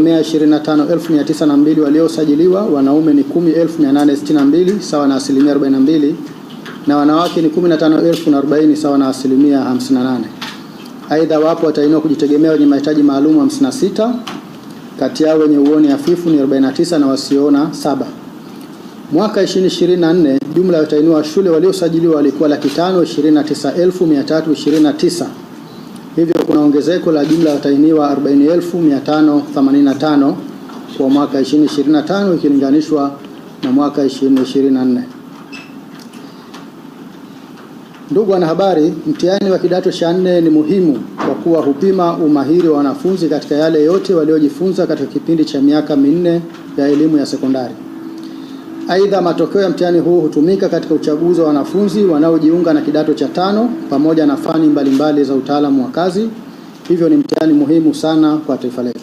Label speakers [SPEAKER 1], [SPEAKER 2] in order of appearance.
[SPEAKER 1] kujitegemea 25,902 waliosajiliwa, wanaume ni 10,862 sawa na 42%, na wanawake ni 15,040 sawa na 58%. Aidha, wapo watahiniwa kujitegemea wenye mahitaji maalum 56, kati yao wenye uoni hafifu ni 49 na wasioona 7. Mwaka 2024 jumla ya watahiniwa wa shule waliosajiliwa walikuwa 529,329. Hivyo kuna ongezeko la jumla ya watahiniwa 40,585 kwa mwaka 2025 ikilinganishwa na mwaka 2024. Ndugu wanahabari, mtihani wa kidato cha 4 ni muhimu kwa kuwa hupima umahiri wa wanafunzi katika yale yote waliojifunza katika kipindi cha miaka 4 ya elimu ya sekondari. Aidha, matokeo ya mtihani huu hutumika katika uchaguzi wa wanafunzi wanaojiunga na kidato cha 5 pamoja na fani mbalimbali za utaalamu wa kazi. Hivyo ni mtihani muhimu sana kwa taifa letu.